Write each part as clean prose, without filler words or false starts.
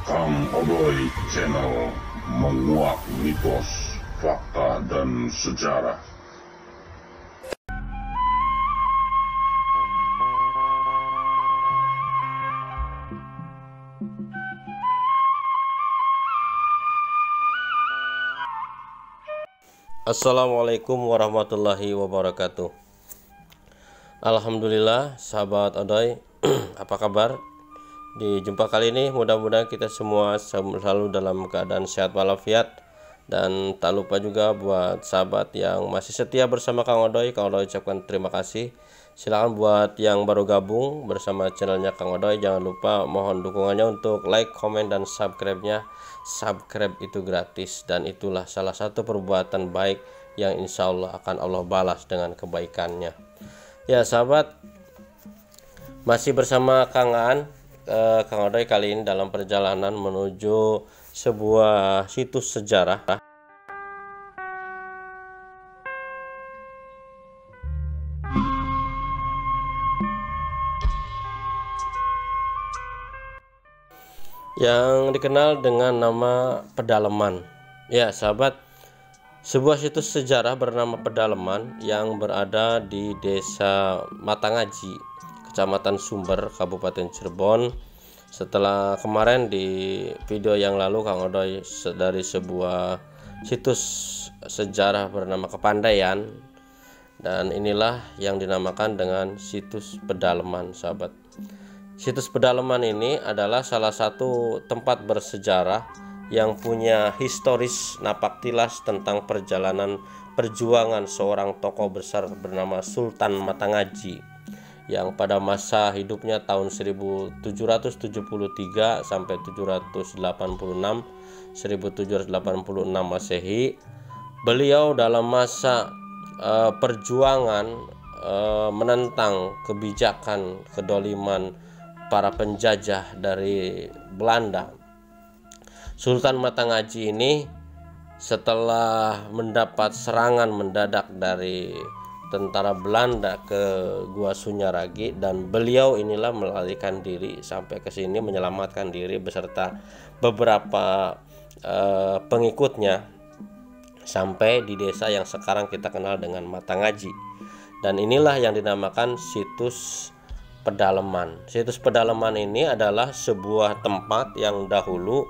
Kang Odoy Channel, menguak mitos, fakta, dan sejarah. Assalamualaikum warahmatullahi wabarakatuh. Alhamdulillah, sahabat Odoy, apa kabar? Di jumpa kali ini mudah-mudahan kita semua selalu dalam keadaan sehat walafiat. Dan tak lupa juga buat sahabat yang masih setia bersama Kang Odoy ucapkan terima kasih. Silahkan buat yang baru gabung bersama channelnya Kang Odoy, jangan lupa mohon dukungannya untuk like, komen, dan subscribe-nya. Subscribe itu gratis, dan itulah salah satu perbuatan baik yang insya Allah akan Allah balas dengan kebaikannya. Ya sahabat, masih bersama Kang Odoy kali ini dalam perjalanan menuju sebuah situs sejarah yang dikenal dengan nama Pedalaman. Ya sahabat, sebuah situs sejarah bernama Pedalaman yang berada di Desa Matangaji, Kecamatan Sumber, Kabupaten Cirebon. Setelah kemarin di video yang lalu Kang Odoy dari sebuah situs sejarah bernama Kepandaian, dan inilah yang dinamakan dengan situs Pedalaman sahabat. Situs Pedalaman ini adalah salah satu tempat bersejarah yang punya historis napaktilas tentang perjuangan seorang tokoh besar bernama Sultan Matangaji, yang pada masa hidupnya tahun 1773 sampai 786 Masehi. Beliau dalam masa perjuangan menentang kebijakan kedoliman para penjajah dari Belanda. Sultan Matangaji ini setelah mendapat serangan mendadak dari tentara Belanda ke Gua Sunyaragi, dan beliau inilah melarikan diri sampai ke sini, menyelamatkan diri beserta beberapa pengikutnya sampai di desa yang sekarang kita kenal dengan Matangaji. Dan inilah yang dinamakan situs Pedalaman. Situs Pedalaman ini adalah sebuah tempat yang dahulu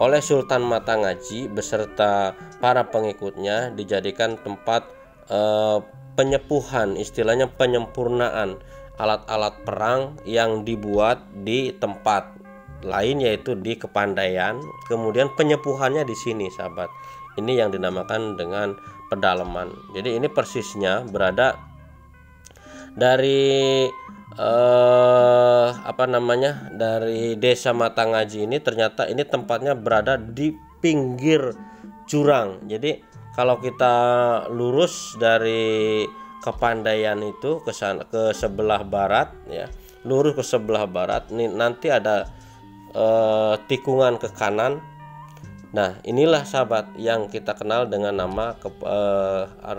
oleh Sultan Matangaji beserta para pengikutnya dijadikan tempat penyepuhan, istilahnya penyempurnaan alat-alat perang yang dibuat di tempat lain, yaitu di Kepandaian. Kemudian penyepuhannya di sini sahabat. Ini yang dinamakan dengan Pedalaman. Jadi ini persisnya berada dari dari Desa Matangaji ini. Ternyata ini tempatnya berada di pinggir jurang. Jadi kalau kita lurus dari Kepandaian itu ke sebelah barat ya, lurus ke sebelah barat, nih nanti ada tikungan ke kanan. Nah, inilah sahabat yang kita kenal dengan nama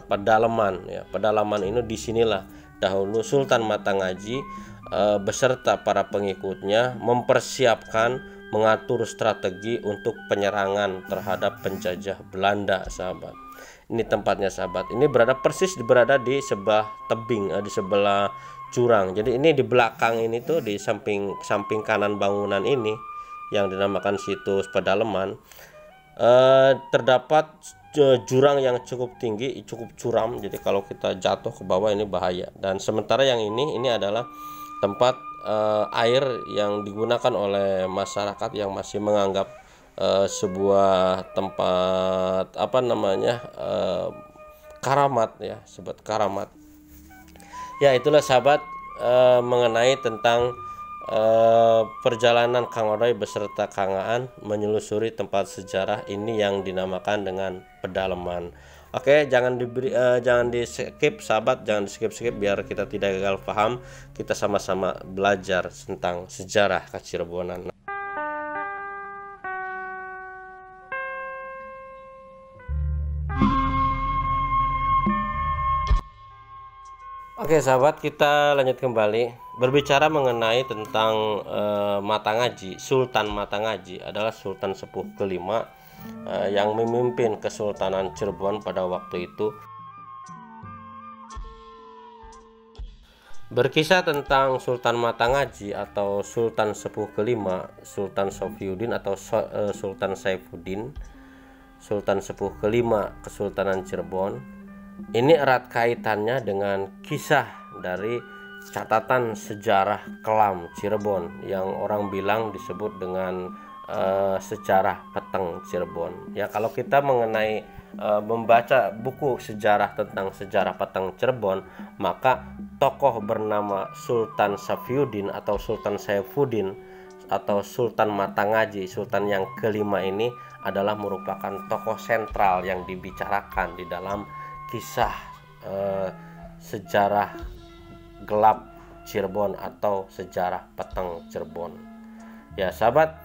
Pedalaman ya. Pedalaman ini disinilah dahulu Sultan Matangaji beserta para pengikutnya mempersiapkan, mengatur strategi untuk penyerangan terhadap penjajah Belanda sahabat. Ini tempatnya sahabat. Ini berada di sebelah tebing, di sebelah jurang. Jadi ini di belakang ini tuh, di samping kanan bangunan ini yang dinamakan situs Pedalaman, terdapat jurang yang cukup tinggi, cukup curam. Jadi kalau kita jatuh ke bawah ini bahaya. Dan sementara yang ini adalah tempat air yang digunakan oleh masyarakat yang masih menganggap sebuah tempat karamat ya, sebut karamat. Ya itulah sahabat mengenai tentang perjalanan Kang Odoy beserta Kang Aan menyelusuri tempat sejarah ini yang dinamakan dengan Pedalaman. Oke, jangan di skip sahabat, jangan di skip biar kita tidak gagal paham. Kita sama-sama belajar tentang sejarah Kacirebonan. Oke sahabat, kita lanjut kembali. berbicara mengenai tentang mata ngaji, Sultan Mata Ngaji adalah Sultan Sepuh kelima yang memimpin Kesultanan Cirebon pada waktu itu. Berkisah tentang Sultan Mata Ngaji atau Sultan Sepuh kelima, Sultan Sofiyuddin atau Sultan Saifuddin, Sultan Sepuh kelima Kesultanan Cirebon. Ini erat kaitannya dengan kisah dari catatan sejarah kelam Cirebon yang orang bilang disebut dengan sejarah peteng Cirebon. Ya, kalau kita mengenai membaca buku sejarah tentang sejarah peteng Cirebon, maka tokoh bernama Sultan Safiyuddin atau Sultan Saifuddin atau Sultan Mata Ngaji, Sultan yang kelima ini adalah merupakan tokoh sentral yang dibicarakan di dalam kisah sejarah gelap Cirebon atau sejarah peteng Cirebon. Ya sahabat,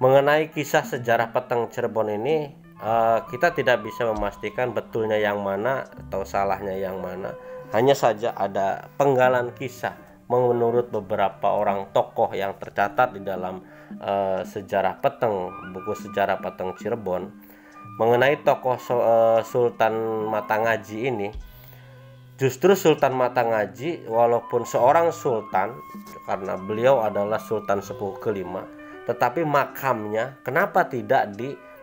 mengenai kisah sejarah peteng Cirebon ini kita tidak bisa memastikan betulnya yang mana atau salahnya yang mana. Hanya saja ada penggalan kisah menurut beberapa orang tokoh yang tercatat di dalam sejarah peteng, buku sejarah peteng Cirebon, mengenai tokoh Sultan Mata Ngaji ini. Justru Sultan Mata Ngaji walaupun seorang sultan, karena beliau adalah Sultan Sepuh kelima, tetapi makamnya kenapa tidak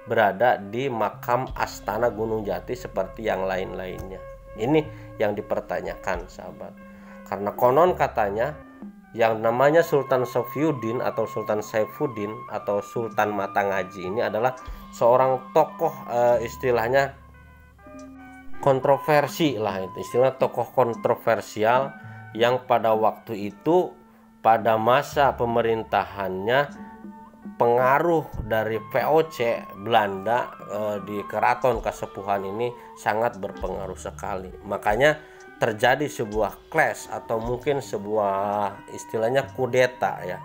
berada di makam Astana Gunung Jati seperti yang lain-lainnya? Ini yang dipertanyakan sahabat. Karena konon katanya yang namanya Sultan Sofiyuddin atau Sultan Saifuddin atau Sultan Mata Ngaji ini adalah seorang tokoh istilahnya kontroversi lah, itu istilah tokoh kontroversial yang pada waktu itu pada masa pemerintahannya pengaruh dari VOC Belanda di Keraton Kasepuhan ini sangat berpengaruh sekali. Makanya terjadi sebuah clash atau mungkin sebuah istilahnya kudeta ya.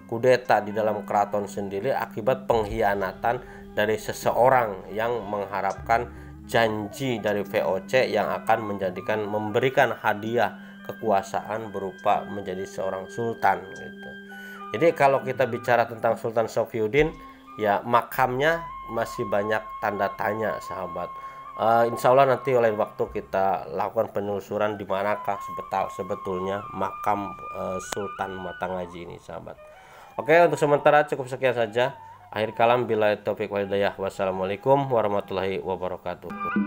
Kudeta di dalam keraton sendiri akibat pengkhianatan dari seseorang yang mengharapkan janji dari VOC yang akan memberikan hadiah kekuasaan berupa menjadi seorang sultan gitu. Jadi kalau kita bicara tentang Sultan Sofiyuddin, ya makamnya masih banyak tanda tanya sahabat. Insya Allah nanti lain waktu kita lakukan penelusuran di manakah sebetulnya makam Sultan Mata Ngaji ini sahabat. Oke, untuk sementara cukup sekian saja. Akhir kalam, billahi taufiq wal hidayah. Wassalamualaikum warahmatullahi wabarakatuh.